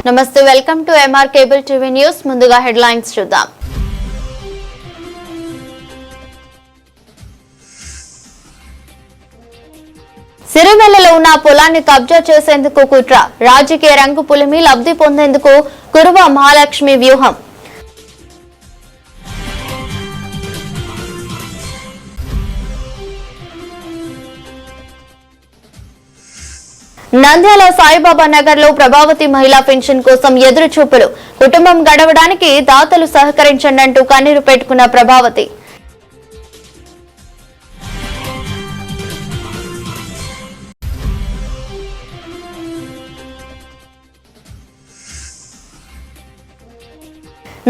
నమస్తే, welcome to MR cable TV news. ముందుగా headlines చూద్దాం. సిరివెల్లలో ఉన్న పొలాన్ని కబ్జా చేసేందుకు కుట్ర, రాజకీయ రంగు పులిమి లబ్ధి పొందేందుకు కురువ మహాలక్ష్మి వ్యూహం. నంద్యాల సాయిబాబా నగర్ లో ప్రభావతి మహిళా పెన్షన్ కోసం ఎదురు చూపులు, కుటుంబం గడవడానికి దాతలు సహకరించండి అంటూ కన్నీరు పెట్టుకున్న ప్రభావతి.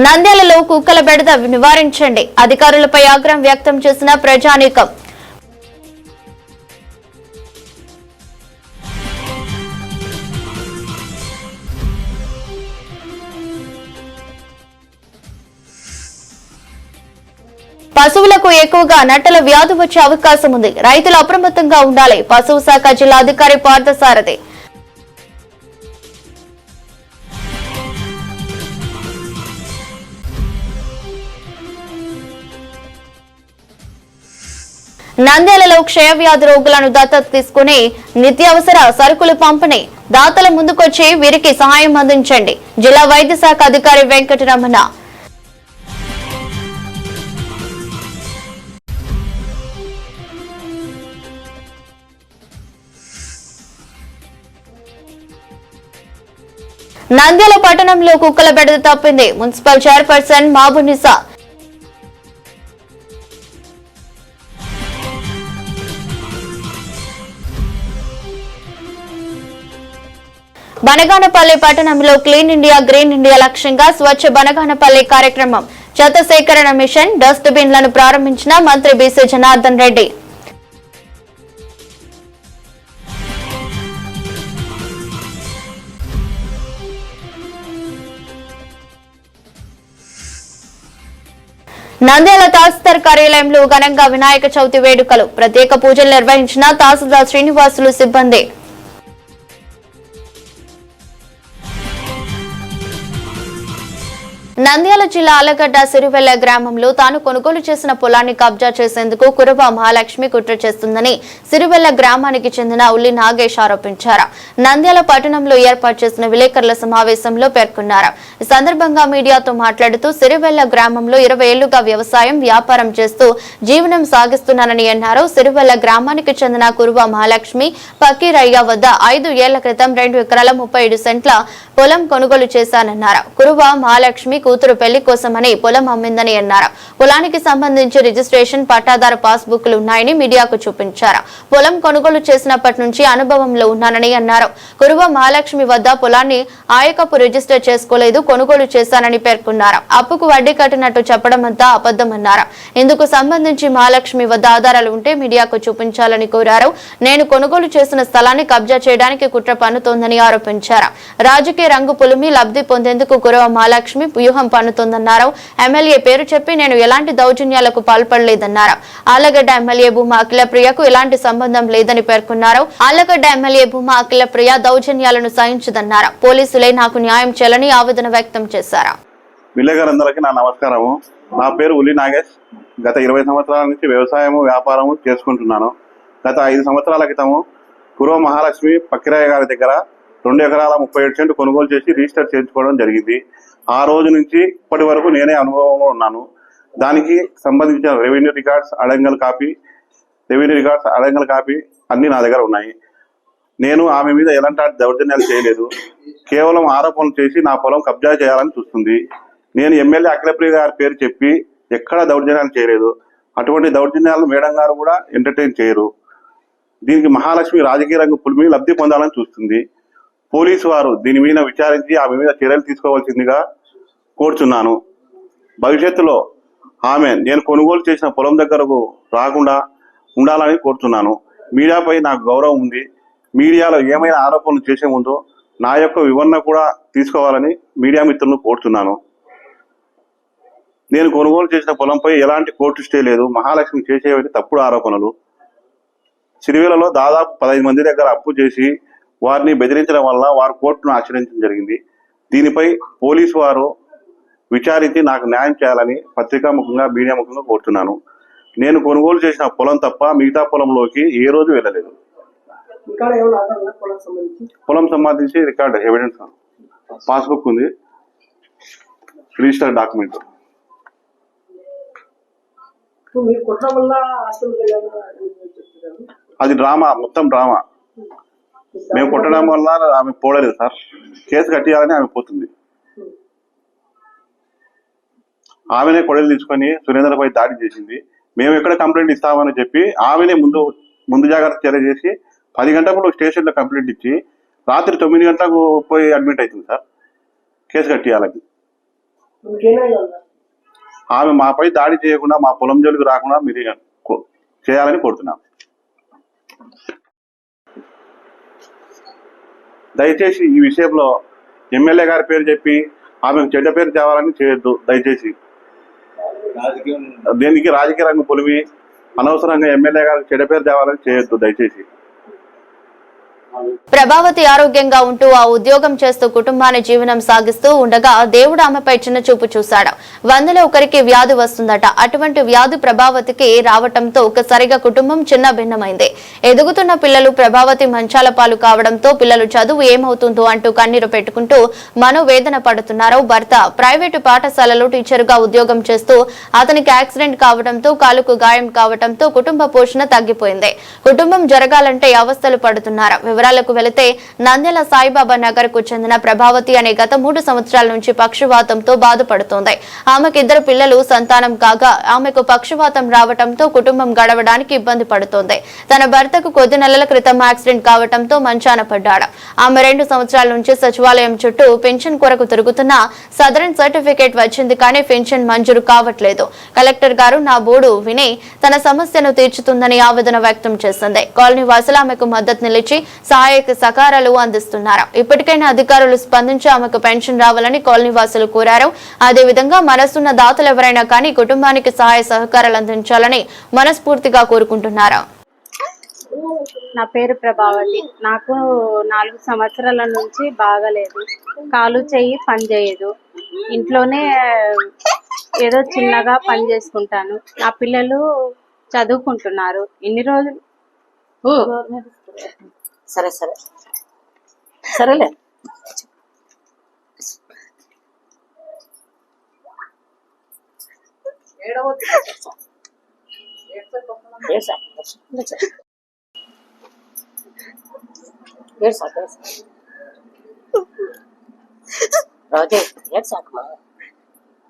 నంద్యాలలో కుక్కల బెడద నివారించండి, అధికారులపై ఆగ్రహం వ్యక్తం చేసిన ప్రజానీకం. పశువులకు ఎక్కువగా నట్టల వ్యాధి వచ్చే అవకాశం ఉంది, రైతులు అప్రమత్తంగా ఉండాలి. పశువు శాఖ జిల్లా అధికారి పార్థసారథి. నంద్యాలలో క్షయవ్యాధి రోగులను దత్తత తీసుకుని నిత్యావసర సరుకులు పంపిణీ, దాతల ముందుకొచ్చి వీరికి సహాయం అందించండి. జిల్లా వైద్య శాఖ అధికారి వెంకటరమణ. నంద్యాల పట్టణంలో కుక్కల బెడద తప్పింది, మున్సిపల్ చైర్పర్సన్ మాబునిసా. బనగానపల్లి పట్టణంలో క్లీన్ ఇండియా గ్రీన్ ఇండియా లక్ష్యంగా స్వచ్ఛ బనగానపల్లి కార్యక్రమం, చెత్త సేకరణ మిషన్, డస్ట్ బిన్లను ప్రారంభించిన మంత్రి బీసీ జనార్దన్ రెడ్డి. నంద్యాల తహసీల్దార్ కార్యాలయంలో ఘనంగా వినాయక చవితి వేడుకలు, ప్రత్యేక పూజలు నిర్వహించిన తహసీల్దార్ శ్రీనివాసులు సిబ్బంది. నంద్యాల జిల్లా ఆలగడ్డ సిరివెల్ల గ్రామంలో తాను కొనుగోలు చేసిన పొలాన్ని కబ్జా చేసేందుకు కురువ మహాలక్ష్మి కుట్ర చేస్తుందని సిరివెల్ల గ్రామానికి చెందిన ఉల్లి నాగేష్ ఆరోపించారు. నంద్యాల పట్టణంలో ఏర్పాటు చేసిన విలేకరుల సమావేశంలో పేర్కొన్నారు. ఈ సందర్భంగా మీడియాతో మాట్లాడుతూ సిరివెల్ల గ్రామంలో 20 ఏళ్లుగా వ్యవసాయం వ్యాపారం చేస్తూ జీవనం సాగిస్తున్నానని అన్నారు. సిరివెల్ల గ్రామానికి చెందిన కురువ మహాలక్ష్మి పకీరయ్య వద్ద 5 ఏళ్ల క్రితం 2 ఎకరాల 37 సెంట్ల పొలం కొనుగోలు చేశానన్నారు. కురువ మహాలక్ష్మి కూతురు పెళ్లి కోసమని పొలం అమ్మిందని అన్నారు. పొలానికి సంబంధించి రిజిస్ట్రేషన్, పట్టాదారు పాస్ బుక్లు ఉన్నాయని మీడియాకు చూపించారు. పొలం కొనుగోలు చేసినప్పటి నుంచి అనుభవంలో ఉన్నానని అన్నారు. కురువ మహాలక్ష్మి వద్ద పొలాన్ని ఆయకపు రిజిస్టర్ చేసుకోలేదు, కొనుగోలు చేశానని పేర్కొన్నారు. అప్పుకు వడ్డీ కట్టినట్టు చెప్పడం అంతా అబద్ధమన్నారు. ఇందుకు సంబంధించి మహాలక్ష్మి వద్ద ఆధారాలు ఉంటే మీడియాకు చూపించాలని కోరారు. నేను కొనుగోలు చేసిన స్థలాన్ని కబ్జా చేయడానికి కుట్ర పన్నుతోందని ఆరోపించారు. రాజకీయ రంగు పులిమి లబ్ధి పొందేందుకు కురువ మహాలక్ష్మి వ్యూహం పన్నుతోందన్నారు. ఎమ్మెల్యే పేరు చెప్పి నేను ఎలాంటి దౌర్జన్యాలకు పాల్పడలేదన్నారు. ఆలగడ్డ ఎమ్మెల్యే భూమా అఖిలప్రియ ఎలాంటి సంబంధం లేదని పేర్కొన్నారు. ఆలగడ్డ ఎమ్మెల్యే భూమా అఖిలప్రియ దౌర్జన్యాలను సహించదన్నారు. పోలీసులే నాకు న్యాయం చేయాలని ఆవేదన వ్యక్తం చేశారు. విలేకరులందరికీ నా నమస్కారము. నా పేరు ఉల్లి నాగేష్. గత 20 సంవత్సరాల నుంచి వ్యవసాయము వ్యాపారము చేసుకుంటున్నాను. గత 5 సంవత్సరాల క్రితము కురువ మహాలక్ష్మి పక్కిరాయ గారి దగ్గర 2 ఎకరాల 37 సెంట్లు కొనుగోలు చేసి రిజిస్టర్ చేయించుకోవడం జరిగింది. ఆ రోజు నుంచి ఇప్పటి వరకు నేనే అనుభవంలో ఉన్నాను. దానికి సంబంధించిన రెవెన్యూ రికార్డ్స్, అడంగల్ కాపీ అన్ని నా దగ్గర ఉన్నాయి. నేను ఆమె మీద ఎలాంటి దౌర్జన్యాలు చేయలేదు. కేవలం ఆరోపణలు చేసి నా పొలం కబ్జా చేయాలని చూస్తుంది. నేను ఎమ్మెల్యే అఖిలప్రియ గారి పేరు చెప్పి ఎక్కడా దౌర్జన్యాలు చేయలేదు. అటువంటి దౌర్జన్యాలను మేడం గారు కూడా ఎంటర్టైన్ చేయరు. దీనికి మహాలక్ష్మి రాజకీయ రంగు పులిమి లబ్ధి పొందాలని చూస్తుంది. పోలీసు వారు దీని మీద విచారించి ఆమె మీద చర్యలు తీసుకోవాల్సిందిగా కోరుచున్నాను. భవిష్యత్తులో ఆమె నేను కొనుగోలు చేసిన పొలం దగ్గరకు రాకుండా ఉండాలని కోరుతున్నాను. మీడియాపై నాకు గౌరవం ఉంది. మీడియాలో ఏమైనా ఆరోపణలు చేసే ముందు నా యొక్క వివరణ కూడా తీసుకోవాలని మీడియా మిత్రులను కోరుతున్నాను. నేను కొనుగోలు చేసిన పొలంపై ఎలాంటి కోర్టు స్టే లేదు. మహాలక్ష్మి చేసేవి తప్పుడు ఆరోపణలు. సిరివెల్లలో దాదాపు 15 మంది దగ్గర అప్పు చేసి వారిని బెదిరించడం వల్ల వారు కోర్టును ఆశ్రయించడం జరిగింది. దీనిపై పోలీసు వారు విచారించి నాకు న్యాయం చేయాలని పత్రికాముఖంగా మీడియా ముఖంగా కోరుతున్నాను. నేను కొనుగోలు చేసిన పొలం తప్ప మిగతా పొలంలోకి ఏ రోజు వెళ్ళలేదు. పొలం సంబంధించి రికార్డ్ ఎవిడెన్స్ పాస్బుక్ ఉంది, రిజిస్టర్ డాక్యుమెంట్. అది డ్రామా, మొత్తం డ్రామా. మేము కొట్టడం వల్ల ఆమె పోలేదు సార్. కేసు కట్టియాలని ఆమె పోతుంది. ఆమెనే కొడలు తీసుకొని సురేంద్రపై దాడి చేసింది. మేము ఎక్కడ కంప్లైంట్ ఇస్తామని చెప్పి ఆమెనే ముందు జాగ్రత్త చర్య చేసి 10 గంటలకు స్టేషన్లో కంప్లైంట్ ఇచ్చి రాత్రి 9 గంటలకు పోయి అడ్మిట్ అవుతుంది సార్ కేసు కట్టియాలని. ఆమె మాపై దాడి చేయకుండా మా పొలం జోలికి రాకుండా మీరు చేయాలని కోరుతున్నాం. దయచేసి ఈ విషయంలో ఎమ్మెల్యే గారి పేరు చెప్పి ఆమెకు చెడ్డ పేరు తేవాలని చేయొద్దు. దయచేసి దేనికి రాజకీయ రంగం పొలిమి అనవసరంగా ఎమ్మెల్యే గారికి చెడ్డ పేరు తేవాలని చేయొద్దు దయచేసి. ప్రభావతి ఆరోగ్యంగా ఉంటూ ఆ ఉద్యోగం చేస్తూ కుటుంబాన్ని జీవనం సాగిస్తూ ఉండగా దేవుడు ఆమెపై చిన్న చూపు చూశాడు. 100లో ఒకరికి వ్యాధి వస్తుందట. అటువంటి వ్యాధి ప్రభావతికి రావటంతో ఒక్కసారిగా కుటుంబం చిన్న భిన్నమైంది. ఎదుగుతున్న పిల్లలు ప్రభావతి మంచాల పాలు కావడంతో పిల్లలు చదువు ఏమవుతుందో అంటూ కన్నీరు పెట్టుకుంటూ మనోవేదన పడుతున్నారు. భర్త ప్రైవేటు పాఠశాలలో టీచరుగా ఉద్యోగం చేస్తూ అతనికి యాక్సిడెంట్ కావడంతో కాలుకు గాయం కావడంతో కుటుంబ పోషణ తగ్గిపోయింది. కుటుంబం జరగాలంటే అవస్థలు పడుతున్నారు. వివరాలకు వెళితే నంద్యాల సాయిబాబా నగర్ కు చెందిన ప్రభావతి అనే గత 3 సంవత్సరాల నుంచి పక్షవాతంతో బాధపడుతోంది. ఆమెకు 2 పిల్లలు సంతానం కాగా ఆమెకు పక్షవాతం రావడంతో కుటుంబం గడవడానికి ఇబ్బంది పడుతోంది. తన భర్తకు కొద్ది నెలల క్రితం యాక్సిడెంట్ కావడంతో మంచాన పడ్డాడు. ఆమె 2 సంవత్సరాల నుంచి సచివాలయం చుట్టూ పెన్షన్ కొరకు తిరుగుతున్నా సదరన్ సర్టిఫికేట్ వచ్చింది కానీ పెన్షన్ మంజూరు కావట్లేదు. కలెక్టర్ గారు నా బోర్డు విని తన సమస్యను తీర్చుతుందని ఆవేదన వ్యక్తం చేసింది. కాలనీ వాసులు ఆమెకు మద్దతు నిలిచి సహాయక సహకారాలు అందిస్తున్నారు. ఇప్పటికైనా అధికారులు స్పందించి ఆమెకు పెన్షన్ రావాలని కాలనీ వాసులు కోరారు. అదేవిధంగా మనసున్న దాతలు ఎవరైనా కానీ కుటుంబానికి సహాయ సహకారాలు అందించాలని మనస్ఫూర్తిగా కోరుకుంటున్నారు. నా పేరు ప్రభావతి. నాకు 4 సంవత్సరాల నుంచి బాగలేదు. కాలు చెయ్యి పని చేయదు. ఇంట్లోనే ఏదో చిన్నగా పని చేసుకుంటాను. నా పిల్లలు చదువుకుంటున్నారు. ఇన్ని రోజులు సరే సరే సరేలే.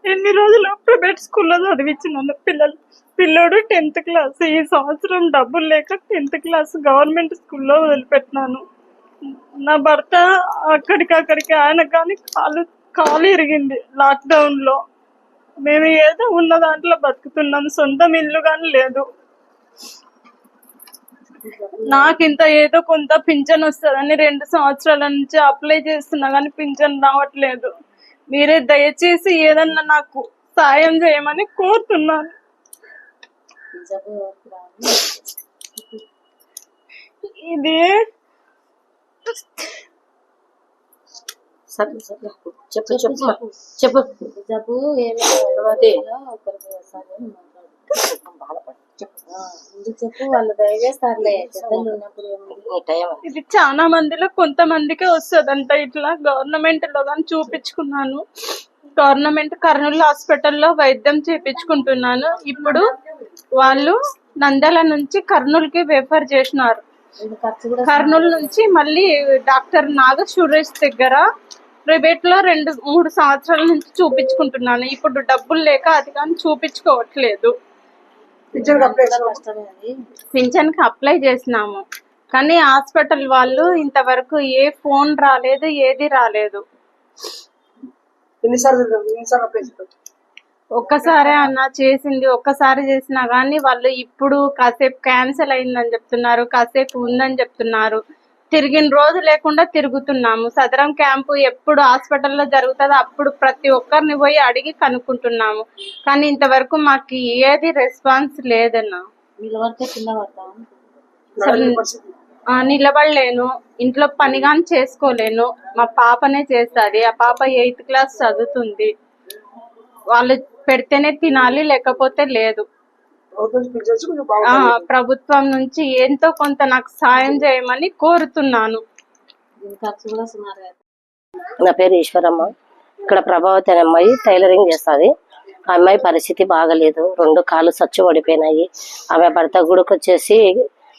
ఎన్ని రోజులు ప్రైవేట్ స్కూల్లో చదివించినాను. పిల్లోడు 10th క్లాస్. ఈ సంవత్సరం డబ్బులు లేక 10th క్లాస్ గవర్నమెంట్ స్కూల్లో వదిలిపెట్టినాను. నా భర్త అక్కడికి ఆయన కానీ కాలు ఇరిగింది లాక్డౌన్ లో. మేము ఏదో ఉన్న దాంట్లో బతుకుతున్నాం. సొంతం ఇల్లు కానీ లేదు. నాకింత ఏదో కొంత పింఛన్ వస్తుందని 2 సంవత్సరాల నుంచి అప్లై చేస్తున్నా కానీ పింఛన్ రావట్లేదు. మీరే దయచేసి ఏదన్నా నాకు సాయం చేయమని కోరుతున్నాను. ఇది చెప్పు చెప్పు చెప్పు జబ్బు ఏమి చెప్పు వాళ్ళు దయచేస్తారులే. ఇది చాలా మందిలో కొంతమందికే వస్తుందంట. ఇట్లా గవర్నమెంట్ లో కానీ చూపించుకున్నాను. గవర్నమెంట్ కర్నూలు హాస్పిటల్లో వైద్యం చేపించుకుంటున్నాను. ఇప్పుడు వాళ్ళు నంద్యాల నుంచి కర్నూలుకి రెఫర్ చేసినారు. కర్నూలు నుంచి మళ్ళీ డాక్టర్ నాగ సురేష్ దగ్గర ప్రైవేట్ లో 2-3 సంవత్సరాల నుంచి చూపించుకుంటున్నాను. ఇప్పుడు డబ్బులు లేక అది కానీ చూపించుకోవట్లేదు. పింఛన్ కి అప్లై చేసినాము కానీ హాస్పిటల్ వాళ్ళు ఇంతవరకు ఏ ఫోన్ రాలేదు, ఏది రాలేదు. ఒక్కసారి అన్న చేసింది, ఒక్కసారి చేసినా గానీ వాళ్ళు ఇప్పుడు కాసేపు క్యాన్సిల్ అయిందని చెప్తున్నారు, కాసేపు ఉందని చెప్తున్నారు. తిరిగిన రోజు లేకుండా తిరుగుతున్నాము. సదరం క్యాంపు ఎప్పుడు హాస్పిటల్లో జరుగుతుందో అప్పుడు ప్రతి ఒక్కరిని పోయి అడిగి కనుక్కుంటున్నాము. కానీ ఇంతవరకు మాకు ఏది రెస్పాన్స్ లేదన్నా. నిలబడలేను, ఇంట్లో పని కానీ చేసుకోలేను. మా పాపనే చేస్తుంది. ఆ పాప 8th క్లాస్ చదువుతుంది. వాళ్ళు పెడితేనే తినాలి, లేకపోతే లేదు. ప్రభుత్వం నుంచి ఎంతో కొంత నాకు సాయం చేయమని కోరుతున్నాను. నా పేరు ఈశ్వరమ్మ. ఇక్కడ ప్రభావతి అనే అమ్మాయి టైలరింగ్ చేస్తుంది. ఆ అమ్మాయి పరిస్థితి బాగలేదు, 2 కాళ్ళు సచ్చు పడిపోయినాయి. ఆమె భర్త గుడికొచ్చేసి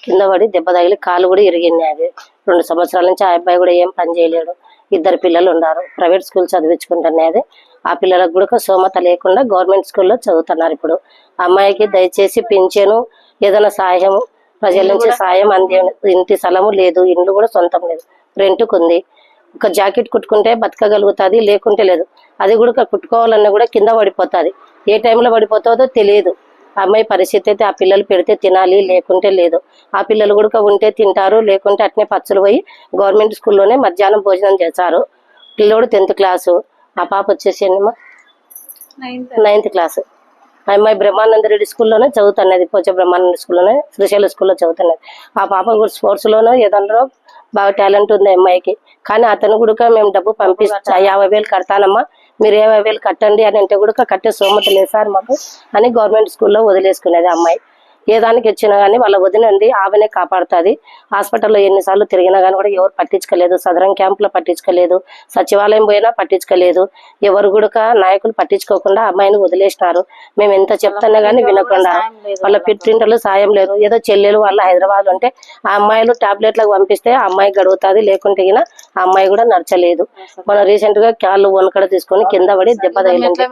కింద పడి దెబ్బ తగిలి కాలు కూడా ఇరిగినాయి. 2 సంవత్సరాల నుంచి ఆ అబ్బాయి కూడా ఏం పని చేయలేడు. 2 పిల్లలు ఉన్నారు, ప్రైవేట్ స్కూల్ చదివించుకుంటున్నది. ఆ పిల్లలకు కూడా సోమత లేకుండా గవర్నమెంట్ స్కూల్లో చదువుతున్నారు. ఇప్పుడు అమ్మాయికి దయచేసి పింఛను ఏదైనా సాయం ప్రజల నుంచి సాయం అందే. ఇంటి స్థలము లేదు, ఇండ్లు కూడా సొంతం లేదు, రెంట్కు ఉంది. ఒక జాకెట్ కుట్టుకుంటే బతకగలుగుతుంది, లేకుంటే లేదు. అది కూడా కుట్టుకోవాలన్నా కూడా కింద పడిపోతుంది, ఏ టైంలో పడిపోతుందో తెలియదు. అమ్మాయి పరిస్థితి అయితే ఆ పిల్లలు పెడితే తినాలి, లేకుంటే లేదు. ఆ పిల్లలు కూడా ఉంటే తింటారు, లేకుంటే అట్నే పచ్చులు పోయి గవర్నమెంట్ స్కూల్లోనే మధ్యాహ్నం భోజనం చేస్తారు. పిల్లోడు 10th క్లాసు, ఆ పాప వచ్చేసి 9th క్లాసు. ఆ అమ్మాయి బ్రహ్మానంద రెడ్డి స్కూల్లోనే చదువుతున్నది, పోచ బ్రహ్మానంద స్కూల్లోనే, శ్రీశైల స్కూల్లో చదువుతున్నది. ఆ పాప కూడా స్పోర్ట్స్లోనూ ఏదన్నా బాగా టాలెంట్ ఉంది అమ్మాయికి. కానీ అతను కూడా మేము డబ్బు పంపిస్తా 50,000 కడతానమ్మా, మీరు 50,000 కట్టండి అని అంటే కూడా కట్టే సోమత లేదు సార్ మాకు అని గవర్నమెంట్ స్కూల్లో వదిలేసుకునేది అమ్మాయి. ఏ దానికి వచ్చినా కానీ వాళ్ళ వదినండి ఆమెనే కాపాడుతుంది. హాస్పిటల్లో ఎన్నిసార్లు తిరిగినా కానీ కూడా ఎవరు పట్టించుకోలేదు. సదరం క్యాంపులో పట్టించుకోలేదు, సచివాలయం పోయినా పట్టించుకోలేదు. ఎవరు కూడా నాయకులు పట్టించుకోకుండా అమ్మాయిని వదిలేసినారు. మేము ఎంత చెప్తున్నా కానీ వినకుండా వాళ్ళ పిట్టింటలు సాయం లేరు. ఏదో చెల్లెలు వాళ్ళ హైదరాబాద్ ఉంటే ఆ అమ్మాయిలు టాబ్లెట్లకు పంపిస్తే ఆ అమ్మాయి గడుగుతుంది, లేకుంటే ఆ అమ్మాయి కూడా నడచలేదు. మనం రీసెంట్ గా కాళ్ళు వనకడ తీసుకొని కింద పడి దెబ్బ తగిలింది,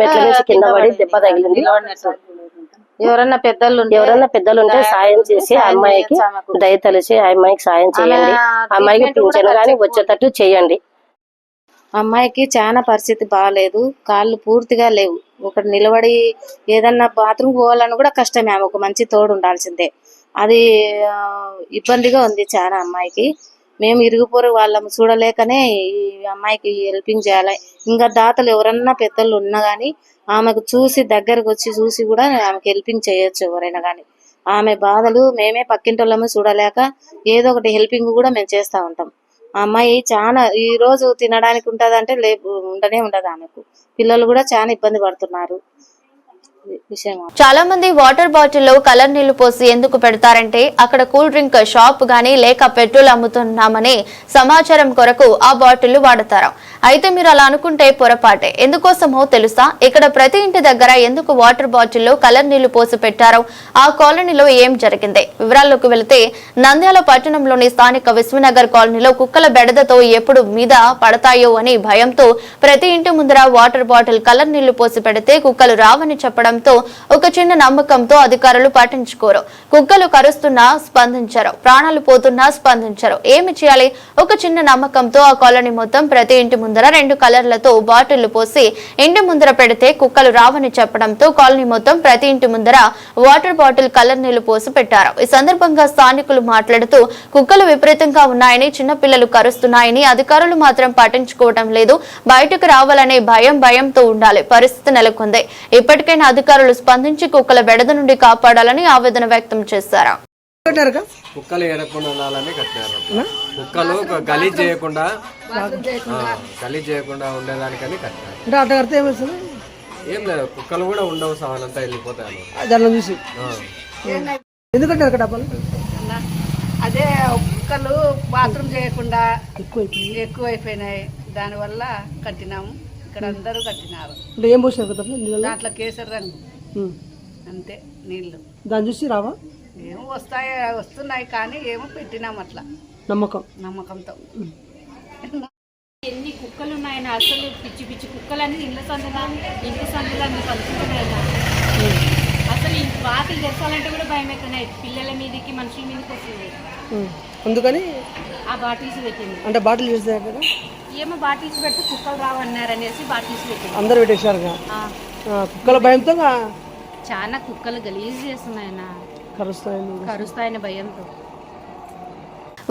మెట్ల నుంచి కింద పడి దెబ్బ తగిలింది. ఎవరన్నా పెద్దలు ఉంటే సాయం చేసి ఆ అమ్మాయికి దయతలిసి ఆ అమ్మాయికి సాయం చేయండి. అమ్మాయికి పింఛను గానీ వచ్చేటట్టు చేయండి. అమ్మాయికి చాలా పరిస్థితి బాగాలేదు, కాళ్ళు పూర్తిగా లేవు. ఒకటి నిలబడి ఏదన్నా బాత్రూమ్ పోవాలని కూడా కష్టమే, ఆమె ఒక మంచి తోడు ఉండాల్సిందే. అది ఇబ్బందిగా ఉంది చాలా అమ్మాయికి. మేము ఇరుగుపోరు వాళ్ళము చూడలేకనే ఈ అమ్మాయికి హెల్పింగ్ చేయాలి. ఇంకా దాతలు ఎవరన్నా పెద్దలు ఉన్నా కానీ ఆమెకు చూసి దగ్గరకు వచ్చి చూసి కూడా ఆమెకు హెల్పింగ్ చేయొచ్చు ఎవరైనా కానీ. ఆమె బాధలు మేమే పక్కింటోళ్ళము చూడలేక ఏదో ఒకటి హెల్పింగ్ కూడా మేము చేస్తూ ఉంటాం. ఆ అమ్మాయి చాలా ఈ రోజు తినడానికి ఉంటుంది అంటే ఉండనే ఉండదు. ఆమెకు పిల్లలు కూడా చాలా ఇబ్బంది పడుతున్నారు. చాలా మంది వాటర్ బాటిల్లో కలర్ నీళ్లు పోసి ఎందుకు పెడతారంటే అక్కడ కూల్ డ్రింక్ షాప్ గానీ లేక పెట్రోల్ అమ్ముతున్నామని సమాచారం కొరకు ఆ బాటిల్ వాడతారు. అయితే మీరు అలా అనుకుంటే పొరపాటే. ఎందుకోసమో తెలుసా? ఇక్కడ ప్రతి ఇంటి దగ్గర ఎందుకు వాటర్ బాటిల్లో కలర్ నీళ్లు పోసి పెట్టారో, ఆ కాలనీలో ఏం జరిగింది వివరాల్లోకి వెళితే, నంద్యాల పట్టణంలోని స్థానిక విశ్వనగర్ కాలనీలో కుక్కల బెడదతో ఎప్పుడు మీద పడతాయో అని భయంతో ప్రతి ఇంటి ముందర వాటర్ బాటిల్ కలర్ నీళ్లు పోసి పెడితే కుక్కలు రావని చెప్పడం ఒక చిన్న నమ్మకంతో అధికారులు పట్టించుకోరు. కుక్కలు కరుస్తున్నా స్పందించరు, ప్రాణాలు పోతున్నా స్పందించరు. ఏమి చేయాలి? ఒక చిన్న నమ్మకంతో ఆ కాలనీ మొత్తం ప్రతి ఇంటి ముందర 2 కలర్లతో బాటిళ్లు పోసి ఇంటి ముందర పెడితే కుక్కలు రావని చెప్పడంతో కాలనీ మొత్తం ప్రతి ఇంటి ముందర వాటర్ బాటిల్ కలర్ నీళ్లు పోసి పెట్టారు. ఈ సందర్భంగా స్థానికులు మాట్లాడుతూ కుక్కలు విపరీతంగా ఉన్నాయని, చిన్నపిల్లలు కరుస్తున్నాయని, అధికారులు మాత్రం పట్టించుకోవడం లేదు, బయటకు రావాలనే భయంతో ఉండాలి. పరిస్థితి నెలకొంది. ఇప్పటికైనా అధికారులు స్పందించి కుక్కల బెడద నుండి కాపాడాలని ఆవేదన వ్యక్తం చేశారు. కుక్కలు ఏడకుండా ఉండాలని కట్టారు. కుక్కలు గలీజ్ చేయకుండా ఉండేదానికని కట్టారు. ఏం లేదు, కుక్కలు కూడా ఉండవు, సవాలంతా వెళ్ళిపోతాయి. అదే కుక్కలు బాత్రూమ్ చేయకుండా ఎక్కువైపోయినాయి, దానివల్ల కట్టినాము. ఇక్కడ అందరూ కట్టినారు. దాంట్లో కేసరి రంగు అంతే నీళ్లు. దాన్ని చూసి రావా? ఏమో వస్తున్నాయి కానీ ఏమో పెట్టినాం అట్లా నమ్మకంతో. ఎన్ని కుక్కలు ఉన్నాయని అసలు పిచ్చి కుక్కలన్నీ ఇంటి సందులన్నీ కలుసుకున్నాయన్నా. అసలు ఈ బాటిల్ తెచ్చాలంటే కూడా భయం అవుతున్నాయి, పిల్లల మీదకి మనుషుల మీదకి వస్తుంది. అందుకని ఆ బాటిల్స్ పెట్టింది. అంటే బాటిల్ చేసే కదా ఏమో బాటిల్స్ పెడితే కుక్కలు రావన్నారనేసి బాటిల్స్ పెట్టింది. అందరు పెట్టేశారు కుక్కల భయంతో. చాలా కుక్కలు గలీజ్ చేస్తున్నాయన్న, కరుస్తాయని భయంతో.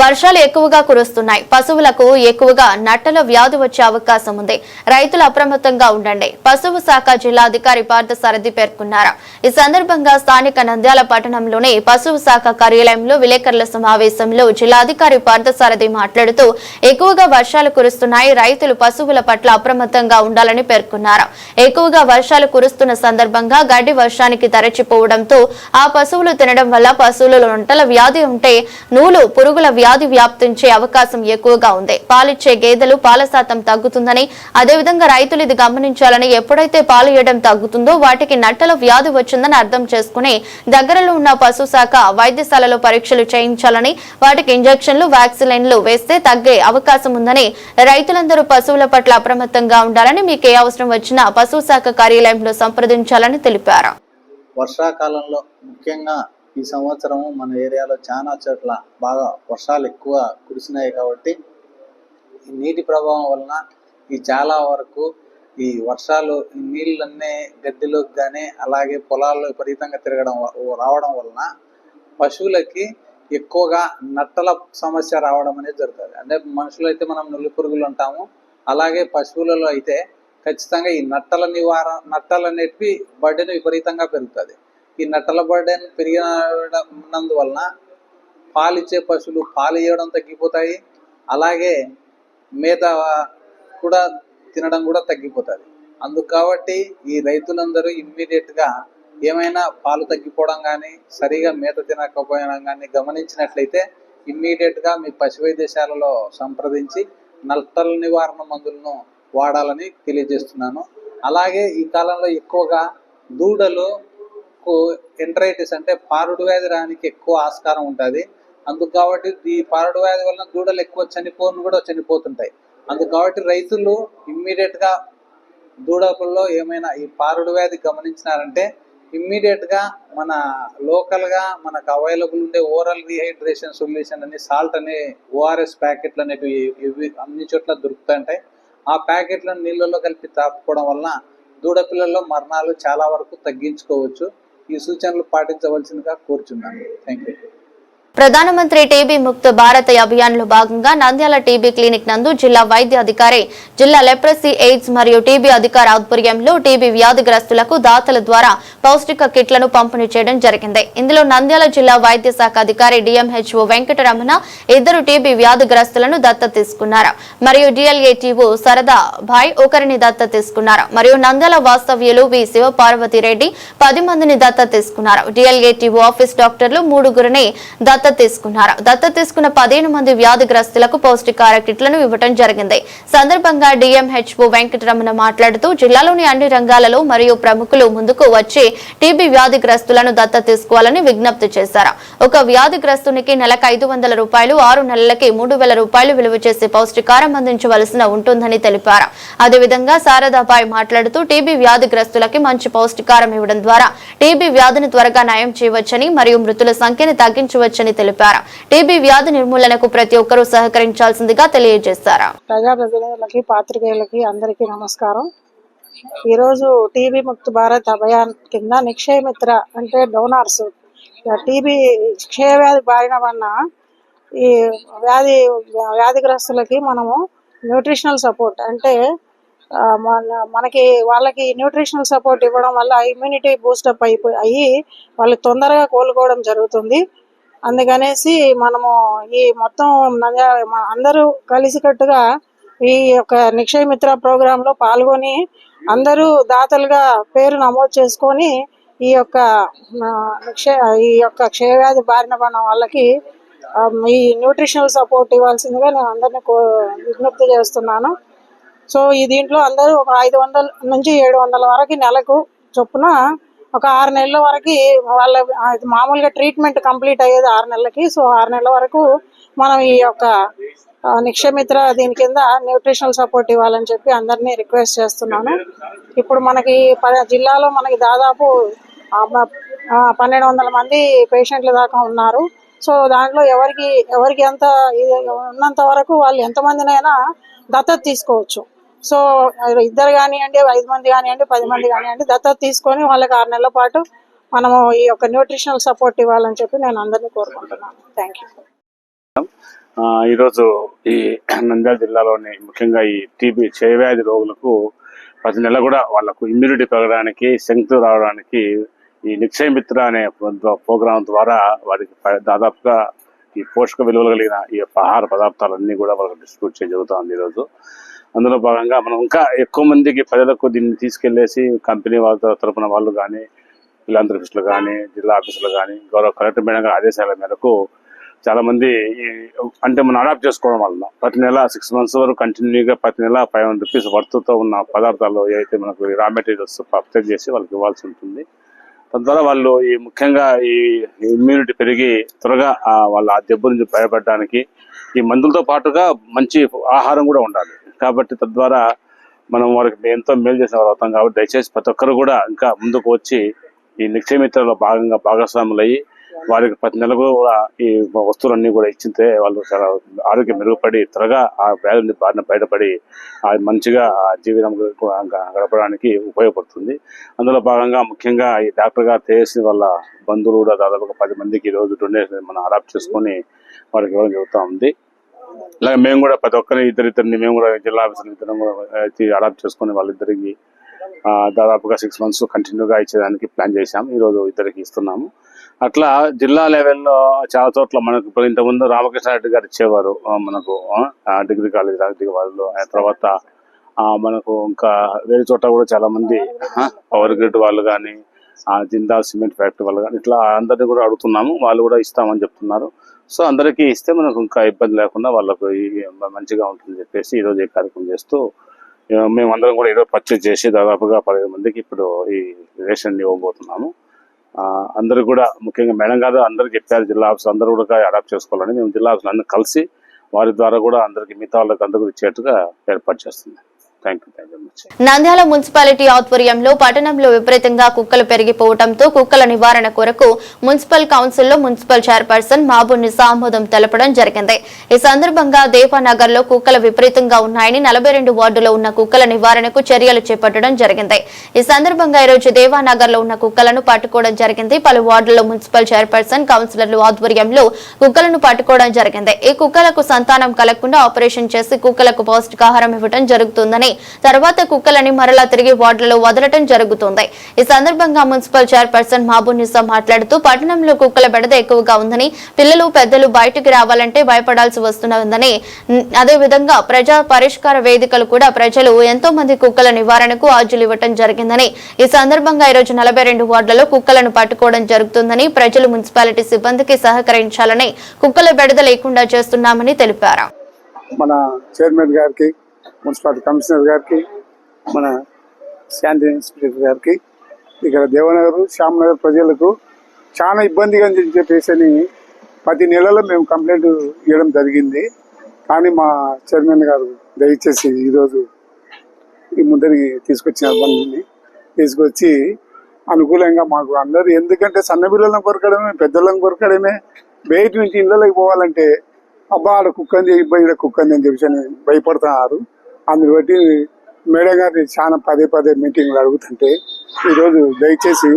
వర్షాలు ఎక్కువగా కురుస్తున్నాయి. పశువులకు ఎక్కువగా నట్టల వ్యాధి వచ్చే అవకాశం ఉంది. రైతులు అప్రమత్తంగా ఉండండి. పశువు శాఖ జిల్లా అధికారి పార్థసారథి పేర్కొన్నారు. ఈ సందర్భంగా స్థానిక నంద్యాల పట్టణంలోని పశువు శాఖ కార్యాలయంలో విలేకరుల సమావేశంలో జిల్లా అధికారి పార్థసారథి మాట్లాడుతూ ఎక్కువగా వర్షాలు కురుస్తున్నాయి. రైతులు పశువుల పట్ల అప్రమత్తంగా ఉండాలని పేర్కొన్నారు. ఎక్కువగా వర్షాలు కురుస్తున్న సందర్భంగా గడ్డి వర్షానికి తరచిపోవడంతో ఆ పశువులు తినడం వల్ల పశువులలో నట్టల వ్యాధి ఉంటే నూలు పురుగుల వ్యాధి వ్యాప్తించే అవకాశం ఎక్కువగా ఉంది. పాలిచ్చే గేదెలు పాల శాతం తగ్గుతుందని, అదేవిధంగా రైతులు ఇది గమనించాలని. ఎప్పుడైతే పాలు ఇవ్వడం తగ్గుతుందో వాటికి నట్టల వ్యాధి వచ్చిందని అర్థం చేసుకుని దగ్గరలో ఉన్న పశు శాఖ వైద్యశాలలో పరీక్షలు చేయించాలని, వాటికి ఇంజెక్షన్లు వ్యాక్సిన్లు వేస్తే తగ్గే అవకాశం ఉందని, రైతులందరూ పశువుల పట్ల అప్రమత్తంగా ఉండాలని, మీకు ఏ అవసరం వచ్చినా పశు శాఖ కార్యాలయంలో సంప్రదించాలని తెలిపారు. వర్షాకాలంలో ముఖ్యంగా ఈ సంవత్సరం మన ఏరియాలో చాలా చోట్ల బాగా వర్షాలు ఎక్కువ కురిసినాయి కాబట్టి ఈ నీటి ప్రభావం వలన ఈ చాలా వరకు ఈ వర్షాలు ఈ నీళ్ళన్నీ గడ్డిలోకి కానీ అలాగే పొలాల్లో విపరీతంగా రావడం వలన పశువులకి ఎక్కువగా నట్టల సమస్య రావడం అనేది జరుగుతుంది. అంటే మనుషులు అయితే మనం నులి పురుగులు అంటాము, అలాగే పశువులలో అయితే ఖచ్చితంగా ఈ నట్టలు అనేటివి బర్డెన్ విపరీతంగా పెరుగుతుంది. ఈ నట్టల బర్డెన్ పెరిగినందువలన పాలిచ్చే పశువులు పాలు ఇవ్వడం తగ్గిపోతాయి, అలాగే మేత కూడా తినడం కూడా తగ్గిపోతుంది. అందుకు కాబట్టి ఈ రైతులందరూ ఇమ్మీడియట్గా ఏమైనా పాలు తగ్గిపోవడం కానీ సరిగా మేత తినకపోవడం కానీ గమనించినట్లయితే ఇమ్మీడియట్గా మీ పశు వైద్యశాలలో సంప్రదించి నట్టల నివారణ మందులను వాడాలని తెలియజేస్తున్నాను. అలాగే ఈ కాలంలో ఎక్కువగా దూడలు ఎంట్రైటిస్ అంటే పారుడు వ్యాధి రానికి ఎక్కువ ఆస్కారం ఉంటుంది. అందుకు కాబట్టి ఈ పారుడు వ్యాధి వలన దూడలు ఎక్కువ చనిపోతుంటాయి. అందుకు కాబట్టి రైతులు ఇమ్మీడియట్గా దూడలలో ఏమైనా ఈ పారుడు వ్యాధి గమనించినారంటే ఇమ్మీడియట్గా మన లోకల్గా మనకు అవైలబుల్ ఉండే ఓరల్ రీహైడ్రేషన్ సొల్యూషన్ అని సాల్ట్ అనే ఓఆర్ఎస్ ప్యాకెట్లు అనేవి ఇవి అన్ని చోట్ల దొరుకుతుంటాయి. ఆ ప్యాకెట్లను నీళ్ళలో కలిపి తాపుకోవడం వలన దూడపిల్లల్లో మరణాలు చాలా వరకు తగ్గించుకోవచ్చు. ఈ సూచనలు పాటించవలసిందిగా కోరుచున్నాను. Thank you. ప్రధానమంత్రి టీబీ ముక్త భారత్ అభియాన్ లో భాగంగా నంద్యాల టీబీ క్లినిక్ నందు జిల్లా వైద్య అధికారి, జిల్లా లెప్రసీ ఎయిడ్స్ మరియు టీబీ అధికారి ఆధ్వర్యంలో టీబీ వ్యాధిగ్రస్తులకు దాతల ద్వారా పౌష్టిక కిట్లను పంపిణీ చేయడం జరిగింది. ఇందులో నంద్యాల జిల్లా వైద్య శాఖ అధికారి డిఎంహెచ్ఓ వెంకటరమణ ఇద్దరు టీబీ వ్యాధిగ్రస్తులను దత్తత తీసుకున్నారు. మరియు డిఎల్ఏటీఓ సరదా భాయ్ ఒకరిని దత్తత తీసుకున్నారు. మరియు నంద్యాల వాస్తవ్యులు వి శివపార్వతిరెడ్డి 10 మందిని దత్తత తీసుకున్నారు. డిఎల్ఏటీఓ ఆఫీస్ డాక్టర్లు 3 దత్తత తీసుకున్నారు. దత్తత తీసుకున్న 15 మంది వ్యాధిగ్రస్తులకు పౌష్టికాహార కిట్లను ఇవ్వడం జరిగింది. సందర్భంగా డిఎంహెచ్ఓ వెంకటరమణ మాట్లాడుతూ జిల్లాలోని అన్ని రంగాలలో మరియు ప్రముఖులు ముందుకు వచ్చి టీబీ వ్యాధిగ్రస్తులను దత్తత తీసుకోవాలని విజ్ఞప్తి చేశారు. ఒక వ్యాధిగ్రస్తునికి నెలకు 500 రూపాయలు, 6 నెలలకి 3000 రూపాయలు విలువ చేసే పౌష్టికాహారం అందించవలసిన ఉంటుందని తెలిపారు. అదేవిధంగా శారదాబాయ్ మాట్లాడుతూ టీబీ వ్యాధిగ్రస్తులకి మంచి పౌష్టికాహారం ఇవ్వడం ద్వారా టీబీ వ్యాధిని త్వరగా నయం చేయవచ్చని మరియు మృతుల సంఖ్యను తగ్గించవచ్చని తెలిపారు. టీబీ వ్యాధి నిర్మూలనకు ప్రతి ఒక్కరూ సహకరించాల్సిందిగా తెలియజేశారు. ప్రజాప్రతినిధులకి, పాత్రికేయులకి అందరికీ నమస్కారం. ఈరోజు టీబీ ముక్త భారత్ అభియాన్ కింద నిక్షయ మిత్ర అంటే డోనార్స్ టీబీ క్షయ వ్యాధి బారిన వల్ల ఈ వ్యాధిగ్రస్తులకి మనము న్యూట్రిషనల్ సపోర్ట్ అంటే మనకి వాళ్ళకి న్యూట్రిషనల్ సపోర్ట్ ఇవ్వడం వల్ల ఇమ్యూనిటీ బూస్టప్ అయ్యి వాళ్ళు తొందరగా కోలుకోవడం జరుగుతుంది. అందుకనేసి మనము ఈ మొత్తం అందరూ కలిసికట్టుగా ఈ యొక్క నిక్షయ మిత్ర ప్రోగ్రాంలో పాల్గొని అందరూ దాతలుగా పేరు నమోదు చేసుకొని ఈ యొక్క క్షయవ్యాధి బారిన పడిన వాళ్ళకి ఈ న్యూట్రిషనల్ సపోర్ట్ ఇవ్వాల్సిందిగా నేను అందరినీ విజ్ఞప్తి చేస్తున్నాను. సో ఈ దీంట్లో అందరూ ఒక 500 నుంచి 700 వరకు నెలకు చొప్పున ఒక 6 నెలల వరకు వాళ్ళ మామూలుగా ట్రీట్మెంట్ కంప్లీట్ అయ్యేది 6 నెలలకి. సో 6 నెలల వరకు మనం ఈ యొక్క నిక్షమిత్ర దీని కింద న్యూట్రిషనల్ సపోర్ట్ ఇవ్వాలని చెప్పి అందరినీ రిక్వెస్ట్ చేస్తున్నాను. ఇప్పుడు మనకి జిల్లాలో మనకి దాదాపు 1200 మంది పేషెంట్ల దాకా ఉన్నారు. సో దాంట్లో ఎవరికి ఎంత ఉన్నంత వరకు వాళ్ళు ఎంతమందినైనా దత్తత తీసుకోవచ్చు. సో 2 కానివ్వండి, 5 మంది కానివ్వండి, 10 మంది కానివ్వండి, దత్తత తీసుకొని వాళ్ళకి 6 నెలల పాటు మనము ఈ యొక్క న్యూట్రిషనల్ సపోర్ట్ ఇవ్వాలని చెప్పి నేను అందరినీ కోరుకుంటున్నాను. Thank you. ఈరోజు ఈ నంద్యాల జిల్లాలోని ముఖ్యంగా ఈ టీబీ క్షయవ్యాధి రోగులకు ప్రతి నెల కూడా వాళ్ళకు ఇమ్యూనిటీ పెరగడానికి, స్ట్రెంగ్త్ రావడానికి ఈ నిక్షయ మిత్ర అనే ప్రోగ్రాం ద్వారా వారికి దాదాపుగా ఈ పోషక విలువలు కలిగిన ఈ ఆహార పదార్థాలన్నీ కూడా వాళ్ళకి డిస్ట్రిబ్యూట్ చేయడం జరుగుతుంది ఈరోజు. అందులో భాగంగా మనం ఇంకా ఎక్కువ మందికి ప్రజలకు దీన్ని తీసుకెళ్లేసి కంపెనీ వాళ్ళ తరపున వాళ్ళు కానీ, ఫిలాంథ్రపిస్టులు కానీ, జిల్లా ఆఫీసులు కానీ, గౌరవ కలెక్టర్ మేడం గారి ఆదేశాల మేరకు చాలా మంది అంటే మనం అడాప్ట్ చేసుకోవడం వల్ల ప్రతి నెల 6 months వరకు కంటిన్యూగా ప్రతి నెల 500 rupees వర్త్తో ఉన్న పదార్థాలు ఏవైతే మనకు రా మెటీరియల్స్ పర్చేజ్ చేసి వాళ్ళకి ఇవ్వాల్సి ఉంటుంది. తద్వారా వాళ్ళు ఈ ముఖ్యంగా ఈ ఇమ్యూనిటీ పెరిగి త్వరగా వాళ్ళ ఆ జబ్బు నుంచి భయపడడానికి ఈ మందులతో పాటుగా మంచి ఆహారం కూడా ఉండాలి. కాబట్టి తద్వారా మనం వారికి ఎంతో మేలు చేసిన వారు అవుతాం. కాబట్టి దయచేసి ప్రతి ఒక్కరు కూడా ఇంకా ముందుకు వచ్చి ఈ నిక్షయ మిత్రలో భాగంగా భాగస్వాములయ్యి వారికి ప్రతి నెలకు కూడా ఈ వస్తువులన్నీ కూడా ఇచ్చితే వాళ్ళు చాలా ఆరోగ్యం మెరుగుపడి త్వరగా ఆ వ్యాధుల బారిన బయటపడి మంచిగా జీవితం గడపడానికి ఉపయోగపడుతుంది. అందులో భాగంగా ముఖ్యంగా ఈ డాక్టర్ గారు చేసి వాళ్ళ బంధువులు కూడా దాదాపుగా 10 మందికి ఈరోజు డొనేషన్ మనం అడాప్ట్ చేసుకొని వారికి ఇవ్వడం జరుగుతూ ఉంది. అలాగే మేము కూడా ప్రతి ఒక్కరి ఇద్దరిని మేము కూడా జిల్లా ఆఫీసులు ఇద్దరం కూడా అడాప్ట్ చేసుకొని వాళ్ళిద్దరికి దాదాపుగా 6 months కంటిన్యూగా ఇచ్చేదానికి ప్లాన్ చేశాము. ఈరోజు ఇద్దరికి ఇస్తున్నాము. అట్లా జిల్లా లెవెల్లో చాలా చోట్ల మనకు ఇప్పుడు ఇంతకుముందు రామకృష్ణారెడ్డి గారు ఇచ్చేవారు మనకు డిగ్రీ కాలేజ్ వాళ్ళు. ఆ తర్వాత మనకు ఇంకా వేరే చోట కూడా చాలా మంది పవర్ గ్రిడ్ వాళ్ళు కానీ, జిందాల్ సిమెంట్ ఫ్యాక్టరీ వాళ్ళు కానీ ఇట్లా అందరినీ కూడా అడుగుతున్నాము. వాళ్ళు కూడా ఇస్తామని చెప్తున్నారు. సో అందరికీ ఇస్తే మనకు ఇంకా ఇబ్బంది లేకుండా వాళ్ళకు మంచిగా ఉంటుందని చెప్పేసి ఈరోజు ఈ కార్యక్రమం చేస్తూ మేమందరం కూడా ఈరోజు పర్చేజ్ చేసి దాదాపుగా 15 మందికి ఇప్పుడు ఈ రేషన్ ఇవ్వబోతున్నాము. అందరూ కూడా ముఖ్యంగా మేడం గారు అందరూ చెప్పారు జిల్లా ఆఫీస్ అందరూ కూడా అడాప్ట్ చేసుకోవాలని. మేము జిల్లా ఆఫీసులు అందరూ కలిసి వారి ద్వారా కూడా అందరికి మిగతా వాళ్ళకి అందరూ ఇచ్చేట్టుగా ఏర్పాటు చేస్తుంది. నంద్యాల మున్సిపాలిటీ ఆధ్వర్యంలో పట్టణంలో విపరీతంగా కుక్కలు పెరిగిపోవడంతో కుక్కల నివారణ కొరకు మున్సిపల్ కౌన్సిల్లో మున్సిపల్ చైర్పర్సన్ మాబు నిసా ఆమోదం తెలపడం జరిగింది. ఈ సందర్భంగా దేవానగర్ లో కుక్కలు విపరీతంగా ఉన్నాయని 42 వార్డులో ఉన్న కుక్కల నివారణకు చర్యలు చేపట్టడం జరిగింది. ఈ సందర్భంగా ఈరోజు దేవానగర్ లో ఉన్న కుక్కలను పట్టుకోవడం జరిగింది. పలు వార్డుల్లో మున్సిపల్ చైర్పర్సన్ కౌన్సిలర్లు ఆధ్వర్యంలో కుక్కలను పట్టుకోవడం జరిగింది. ఈ కుక్కలకు సంతానం కలగకుండా ఆపరేషన్ చేసి కుక్కలకు పౌష్టికాహారం ఇవ్వడం జరుగుతుందని, తర్వాత కుక్కలని మరలా తిరిగి వార్డులలో వదలటం జరుగుతుంది. ఈ సందర్భంగా మున్సిపల్ చైర్పర్సన్ మహబూబ్ నిసా మాట్లాడుతూ పట్టణంలో కుక్కల బెడద ఎక్కువగా ఉందని, పిల్లలు పెద్దలు బయటికి రావాలంటే భయపడాల్సి వస్తున్నదని, అదేవిధంగా ప్రజా పరిష్కార వేదికలు కూడా ప్రజలు ఎంతో మంది కుక్కల నివారణకు ఆర్జీలు ఇవ్వటం జరిగిందని, ఈ సందర్భంగా ఈరోజు 42 వార్డులలో కుక్కలను పట్టుకోవడం జరుగుతుందని, ప్రజలు మున్సిపాలిటీ సిబ్బందికి సహకరించాలని, కుక్కల బెడద లేకుండా చేస్తున్నామని తెలిపారు. మన చైర్మన్ గారికి, మున్సిపాలిటీ కమిషనర్ గారికి, మన శానిటరీ ఇన్స్పెక్టర్ గారికి, ఇక్కడ దేవనగర్ శ్యామనగర్ ప్రజలకు చాలా ఇబ్బందిగా అని చెప్పేసి ప్రతి నెలలో మేము కంప్లైంట్ ఇవ్వడం జరిగింది. కానీ మా చైర్మన్ గారు దయచేసి ఈరోజు ఈ ముందరికి తీసుకొచ్చిన బండిని తీసుకొచ్చి అనుకూలంగా మాకు అందరూ, ఎందుకంటే సన్న పిల్లలను కొరకడమే, పెద్దలను కొరకడమే, బయట నుంచి ఇళ్ళకి పోవాలంటే అబ్బా ఆడ కుక్కంది, ఇక్కడ కుక్కంది అని చెప్పి భయపడుతున్నారు. అందుని బట్టి మేడం గారిని చాలా పదే మీటింగ్లు అడుగుతుంటే ఈరోజు దయచేసి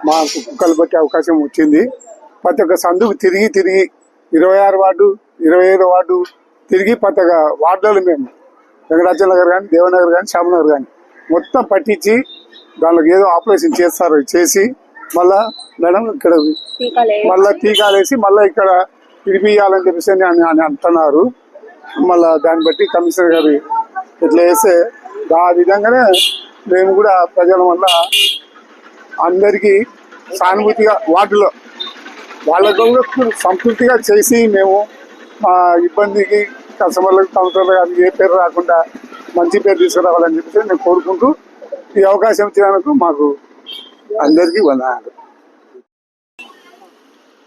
మాకు కుక్కలు బట్టి అవకాశం వచ్చింది. ప్రతి ఒక్క సందుకు తిరిగి 26 వార్డు 25 వార్డు తిరిగి ప్రతి ఒక్క వార్డులలో మేము వెంకటాచల నగర్ కానీ, దేవనగర్ కానీ, శ్యామనగర్ కానీ మొత్తం పట్టించి దానికి ఏదో ఆపరేషన్ చేస్తారు, చేసి మళ్ళా మేడం ఇక్కడ మళ్ళా టీకాలు వేసి మళ్ళీ ఇక్కడ విడిపియాలని చెప్పేసి అని అంటున్నారు. మళ్ళా దాన్ని బట్టి కమిషనర్ గారు ఇట్లా వేస్తే ఆ విధంగానే మేము కూడా ప్రజల వల్ల అందరికీ సానుభూతిగా వాటిలో వాళ్ళతో కూడా సంతృప్తిగా చేసి మేము ఇబ్బందికి కస్టమర్లకు కౌంటర్లకు ఏ పేరు రాకుండా మంచి పేరు తీసుకురావాలని చెప్పేసి నేను కోరుకుంటూ ఈ అవకాశం ఇచ్చినందుకు మాకు అందరికీ వందనాలు.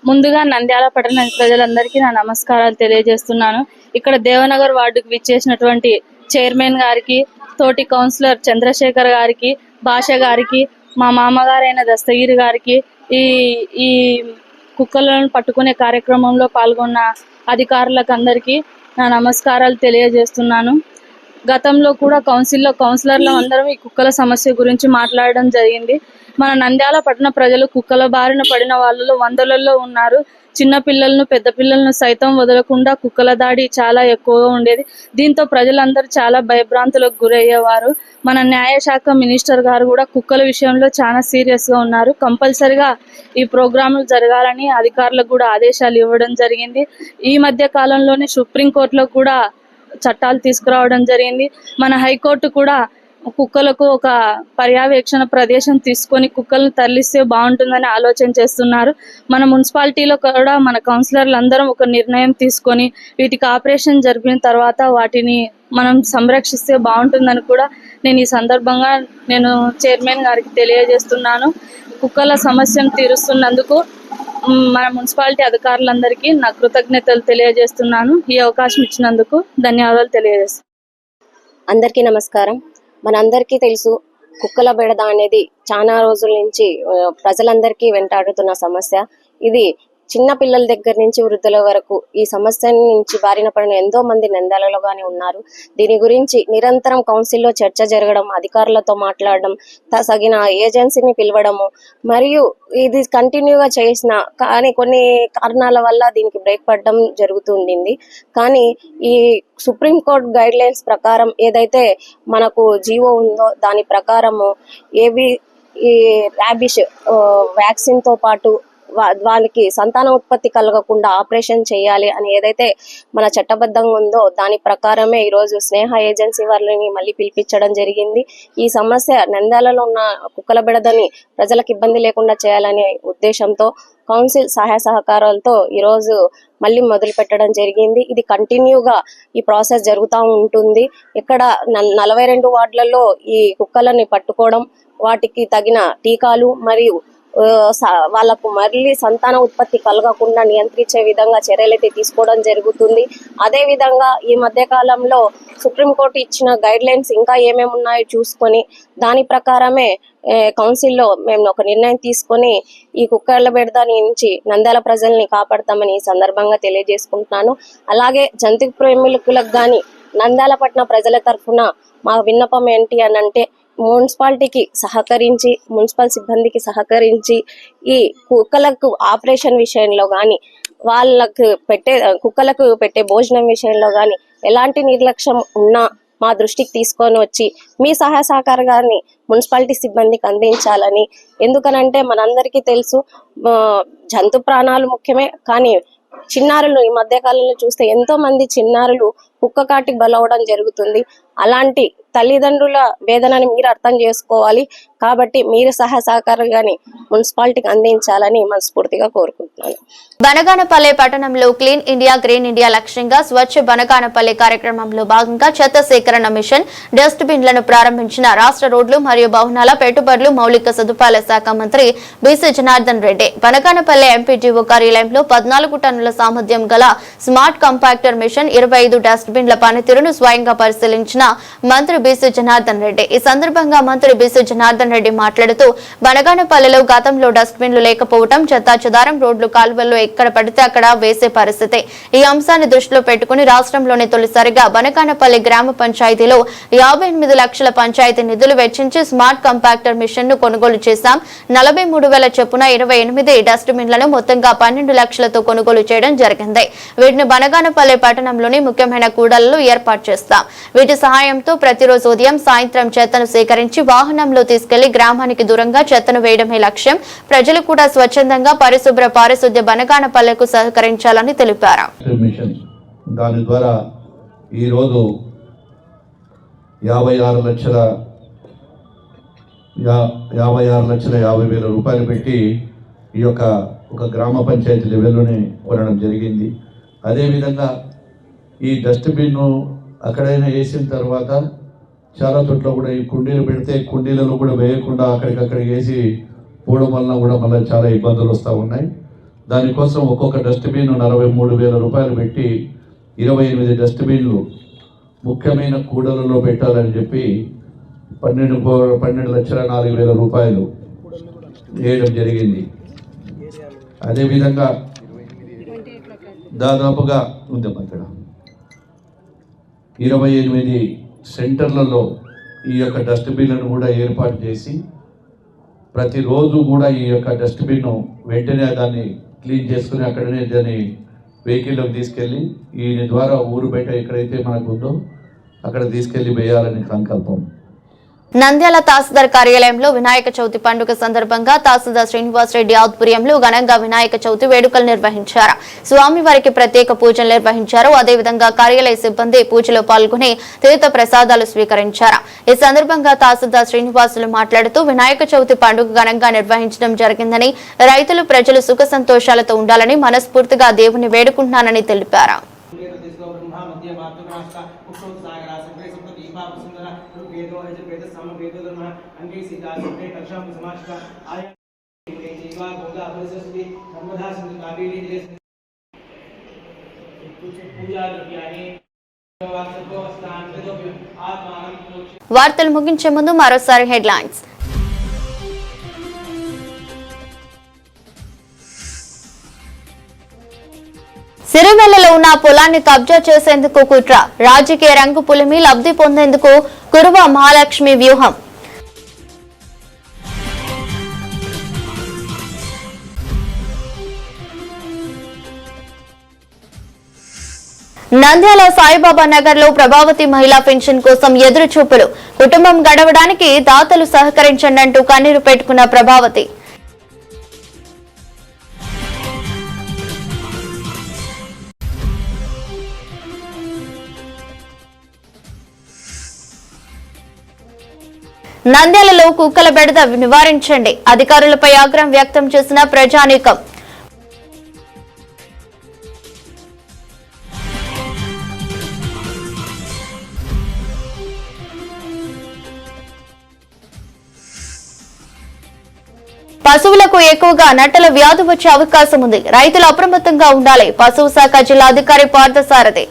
ముందుగా నంద్యాల పట్టణ ప్రజలందరికీ నా నమస్కారాలు తెలియజేస్తున్నాను. ఇక్కడ దేవనగర్ వార్డుకు విచ్చేసినటువంటి చైర్మన్ గారికి, తోటి కౌన్సిలర్ చంద్రశేఖర్ గారికి, భాష గారికి, మా మామగారైన దస్తగిరి గారికి, ఈ కుక్కలను పట్టుకునే కార్యక్రమంలో పాల్గొన్న అధికారులకు అందరికీ నా నమస్కారాలు తెలియజేస్తున్నాను. గతంలో కూడా కౌన్సిలర్లు అందరం ఈ కుక్కల సమస్య గురించి మాట్లాడడం జరిగింది. మన నంద్యాల పట్టణ ప్రజలు కుక్కల బారిన పడిన వాళ్ళలో వందలలో ఉన్నారు. చిన్న పిల్లలను పెద్ద పిల్లలను సైతం వదలకుండా కుక్కల దాడి చాలా ఎక్కువగా ఉండేది. దీంతో ప్రజలందరూ చాలా భయభ్రాంతులకు గురయ్యేవారు. మన న్యాయశాఖ మినిస్టర్ గారు కూడా కుక్కల విషయంలో చాలా సీరియస్ గా ఉన్నారు. కంపల్సరిగా ఈ ప్రోగ్రాములు జరగాలని అధికారులకు కూడా ఆదేశాలు ఇవ్వడం జరిగింది. ఈ మధ్య కాలంలోనే సుప్రీంకోర్టులో కూడా చట్టాలు తీసుకురావడం జరిగింది. మన హైకోర్టు కూడా కుక్కలకు ఒక పర్యవేక్షణ ప్రదేశం తీసుకొని కుక్కలను తరలిస్తే బాగుంటుందని ఆలోచన చేస్తున్నారు. మన మున్సిపాలిటీలో కూడా మన కౌన్సిలర్లు అందరం ఒక నిర్ణయం తీసుకొని వీటికి ఆపరేషన్ జరిపిన తర్వాత వాటిని మనం సంరక్షిస్తే బాగుంటుందని కూడా నేను ఈ సందర్భంగా చైర్మన్ గారికి తెలియజేస్తున్నాను. కుక్కల సమస్యను తీరుస్తున్నందుకు మన మున్సిపాలిటీ అధికారులందరికీ నా కృతజ్ఞతలు తెలియజేస్తున్నాను. ఈ అవకాశం ఇచ్చినందుకు ధన్యవాదాలు తెలియజేస్తున్నాను. అందరికీ నమస్కారం. మనందరికీ తెలుసు, కుక్కల బెడద అనేది చాలా రోజుల నుంచి ప్రజలందరికీ వెంటాడుతున్న సమస్య. ఇది చిన్న పిల్లల దగ్గర నుంచి వృద్ధుల వరకు ఈ సమస్య నుంచి బారిన పడిన ఎంతో మంది నంద్యాలలో గానే ఉన్నారు. దీని గురించి నిరంతరం కౌన్సిల్లో చర్చ జరగడం, అధికారులతో మాట్లాడడం, తగిన ఏజెన్సీని పిలవడము, మరియు ఇది కంటిన్యూగా చేసిన కానీ కొన్ని కారణాల వల్ల దీనికి బ్రేక్ పడడం జరుగుతుండింది. కానీ ఈ సుప్రీంకోర్టు గైడ్ లైన్స్ ప్రకారం ఏదైతే మనకు జీవో ఉందో దాని ప్రకారము ఈ ర్యాబిష్ వ్యాక్సిన్ తో పాటు వాళ్ళకి సంతాన ఉత్పత్తి కలగకుండా ఆపరేషన్ చేయాలి అని ఏదైతే మన చట్టబద్ధంగా ఉందో దాని ప్రకారమే ఈరోజు స్నేహ ఏజెన్సీ వాళ్ళని మళ్ళీ పిలిపించడం జరిగింది. ఈ సమస్య నంద్యాలలో ఉన్న కుక్కల బెడదని ప్రజలకు ఇబ్బంది లేకుండా చేయాలనే ఉద్దేశంతో కౌన్సిల్ సహాయ సహకారాలతో ఈరోజు మళ్ళీ మొదలు పెట్టడం జరిగింది. ఇది కంటిన్యూగా ఈ ప్రాసెస్ జరుగుతూ ఉంటుంది. ఇక్కడ 42 వార్డులలో ఈ కుక్కలని పట్టుకోవడం, వాటికి తగిన టీకాలు మరియు వాళ్ళకు మళ్ళీ సంతాన ఉత్పత్తి కలగకుండా నియంత్రించే విధంగా చర్యలైతే తీసుకోవడం జరుగుతుంది. అదే విధంగా ఈ మధ్య కాలంలో సుప్రీంకోర్టు ఇచ్చిన గైడ్ లైన్స్ ఇంకా ఏమేమి ఉన్నాయో చూసుకొని దాని ప్రకారమే కౌన్సిల్లో మేము ఒక నిర్ణయం తీసుకొని ఈ కుక్కల బెడద నుంచి నంద్యాల ప్రజల్ని కాపాడతామని ఈ సందర్భంగా తెలియజేసుకుంటున్నాను. అలాగే జంతు ప్రేమికులకు కానీ నంద్యాల పట్టణ ప్రజల తరఫున మా విన్నపం ఏంటి అని అంటే, మున్సిపాలిటీకి సహకరించి, మున్సిపల్ సిబ్బందికి సహకరించి ఈ కుక్కలకు ఆపరేషన్ విషయంలో కానీ కుక్కలకు పెట్టే భోజనం విషయంలో కానీ ఎలాంటి నిర్లక్ష్యం ఉన్నా మా దృష్టికి తీసుకొని వచ్చి మీ సహాయ సహకారాన్ని మున్సిపాలిటీ సిబ్బందికి అందించాలని. ఎందుకనంటే మనందరికీ తెలుసు, జంతు ప్రాణాలు ముఖ్యమే, కానీ చిన్నారులు ఈ మధ్య కాలంలో చూస్తే ఎంతో మంది చిన్నారులు కుక్క కాటికి బలవడం జరుగుతుంది. అలాంటి తల్లిదండ్రుల వేదనని మీరు అర్థం చేసుకోవాలి. కాబట్టి మీరు సహాయ సహకారాన్ని మున్సిపాలిటీకి అందించాలని మనస్ఫూర్తిగా కోరుకుంటున్నాను. బనగానపల్లె పట్టణంలో క్లీన్ ఇండియా గ్రీన్ ఇండియా లక్ష్యంగా స్వచ్ఛ బనగానపల్లె కార్యక్రమంలో భాగంగా చెత్త సేకరణ మిషన్ డస్ట్ బిన్లను ప్రారంభించిన రాష్ట్ర రోడ్లు మరియు భవనాల పెట్టుబడులు మౌలిక సదుపాయాల శాఖ మంత్రి బీసీ జనార్దన్ రెడ్డి బనగానపల్లె ఎంపీడీఓ కార్యాలయంలో 14 టన్నుల సామర్థ్యం గల స్మార్ట్ కాంపాక్టర్ మిషన్ 25 డస్ట్ బిన్ల పనితీరును స్వయంగా పరిశీలించిన మంత్రి బీసీ జనార్దన్ రెడ్డి. ఈ సందర్భంగా మంత్రి బీసీ జనార్దన్ రెడ్డి మాట్లాడుతూ బనగానపల్లెలో గతంలో డస్ట్ బిన్లు లేకపోవడం, చెత్తాచెదారం రోడ్లు కాలువల్లో ఎక్కడ పడితే అక్కడ వేసే పరిస్థితి. ఈ అంశాన్ని దృష్టిలో పెట్టుకుని రాష్ట్రంలోనే తొలిసారిగా బనగానపల్లె గ్రామ పంచాయతీలో 58 లక్షల పంచాయతీ నిధులు వెచ్చించి స్మార్ట్ కాంపాక్టర్ మిషన్ ను కొనుగోలు చేశాం. 43,000 చొప్పున 28 డస్ట్ బిన్లను మొత్తంగా 12 లక్షలతో కొనుగోలు చేయడం జరిగింది. వీటిని బనగానపల్లె పట్టణంలోని ముఖ్యమైన కూడళ్లలో ఏర్పాటు చేస్తాం. వీటి సహాయంతో ప్రతిరోజు ఉదయం సాయంత్రం చెత్తను సేకరించి వాహనంలో తీసుకెళ్లి గ్రామానికి దూరంగా చెత్తను వేయడమే లక్ష్యం. ప్రజలు కూడా స్వచ్ఛందంగా పారిశుద్ధ్య బనగానపల్లెకు సహకరించాలని తెలిపారు. దాని ద్వారా ఈరోజు 56,50,000 రూపాయలు పెట్టి ఈ యొక్క ఒక గ్రామ పంచాయతీ లెవెల్లోనే కొనడం జరిగింది. అదేవిధంగా ఈ డస్ట్బిన్ అక్కడైనా వేసిన తర్వాత చాలా చోట్ల కూడా ఈ కుండీలు పెడితే కుండీలలో కూడా వేయకుండా అక్కడికక్కడ వేసి పోవడం వలన కూడా మళ్ళీ చాలా ఇబ్బందులు వస్తూ ఉన్నాయి. దానికోసం ఒక్కొక్క డస్ట్బిన్ 43,000 రూపాయలు పెట్టి 28 డస్ట్బిన్లు ముఖ్యమైన కూడలలో పెట్టాలని చెప్పి 12,04,000 రూపాయలు వేయడం జరిగింది. అదేవిధంగా దాదాపుగా ఉంది అక్కడ 28 సెంటర్లలో ఈ యొక్క డస్ట్బిన్లను కూడా ఏర్పాటు చేసి ప్రతిరోజు కూడా ఈ యొక్క డస్ట్బిన్ వెంటనే దాన్ని క్లీన్ చేసుకుని అక్కడనే దాన్ని వెహికల్లోకి తీసుకెళ్ళి ఈ ద్వారా ఊరు బయట ఎక్కడైతే మనకు ఉందో అక్కడ తీసుకెళ్ళి వేయాలని సంకల్పం. నంద్యాల తహసీల్దార్ కార్యాలయంలో వినాయక చవితి పండుగ సందర్భంగా తహసీల్దార్ శ్రీనివాస్ రెడ్డి ఆధ్వర్యంలో ఘనంగా వినాయక చవితి వేడుకలు నిర్వహించారు. స్వామివారికి ప్రత్యేక పూజలు నిర్వహించారు. అదేవిధంగా కార్యాలయ సిబ్బంది పూజలో పాల్గొని తీర్థ ప్రసాదాలు స్వీకరించారు. ఈ సందర్భంగా తహసీల్దార్ శ్రీనివాసులు మాట్లాడుతూ వినాయక చవితి పండుగ ఘనంగా నిర్వహించడం జరిగిందని, రైతులు ప్రజలు సుఖ సంతోషాలతో ఉండాలని మనస్ఫూర్తిగా దేవుని వేడుకుంటున్నానని తెలిపారు. వార్తలు ముగించే ముందు మరోసారి హెడ్లైన్స్. సిరివెల్లలో ఉన్న పొలాన్ని కబ్జా చేసేందుకు కుట్ర, రాజకీయ రంగు పులిమి లబ్ధి పొందేందుకు కురువ మహాలక్ష్మి వ్యూహం. నంద్యాల సాయిబాబా నగర్ లో ప్రభావతి మహిళా పెన్షన్ కోసం ఎదురు చూపులు, కుటుంబం గడవడానికి దాతలు సహకరించండి అంటూ కన్నీరు పెట్టుకున్న ప్రభావతి. నంద్యాలలో కుక్కల బెడద నివారించండి, అధికారులపై ఆగ్రహం వ్యక్తం చేసిన ప్రజానీకం. పశువులకు ఎక్కువగా నట్టల వ్యాధి వచ్చే అవకాశం ఉంది, రైతులు అప్రమత్తంగా ఉండాలి. పశువు శాఖ జిల్లా అధికారి పార్థసారథి.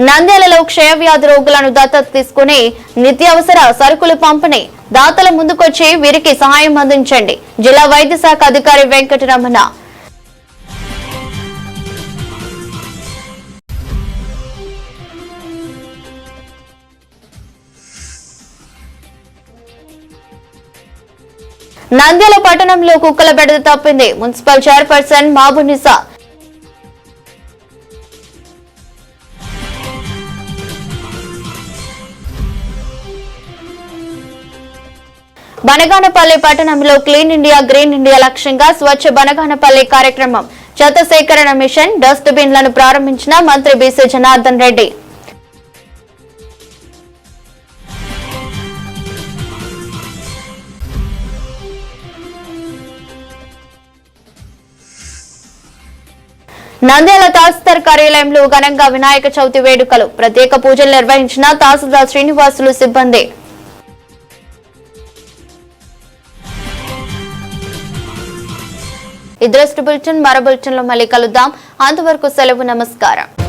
నంద్యాలలో క్షయవ్యాధి రోగులను దత్తత తీసుకుని నిత్యావసర సరుకులు పంపిణీ, దాతల ముందుకొచ్చి వీరికి సహాయం అందించండి. జిల్లా వైద్య శాఖ అధికారి వెంకటరమణ. నంద్యాల పట్టణంలో కుక్కల బెడద తప్పింది, మున్సిపల్ చైర్పర్సన్ మాబునిసా. బనగానపల్లి పట్టణంలో క్లీన్ ఇండియా గ్రీన్ ఇండియా లక్ష్యంగా స్వచ్ఛ బనగానపల్లి కార్యక్రమం, చెత్త సేకరణ మిషన్, డస్ట్ బిన్లను ప్రారంభించిన మంత్రి బీసీ జనార్దన్ రెడ్డి. నంద్యాల తహసీల్దార్ కార్యాలయంలో ఘనంగా వినాయక చవితి వేడుకలు, ప్రత్యేక పూజలు నిర్వహించిన తహసీల్దార్ శ్రీనివాసులు సిబ్బంది. ఈ దృష్టి బులెటిన్ మరో బులెటిన్ లో మళ్ళీ కలుద్దాం. అంతవరకు సెలవు, నమస్కారం.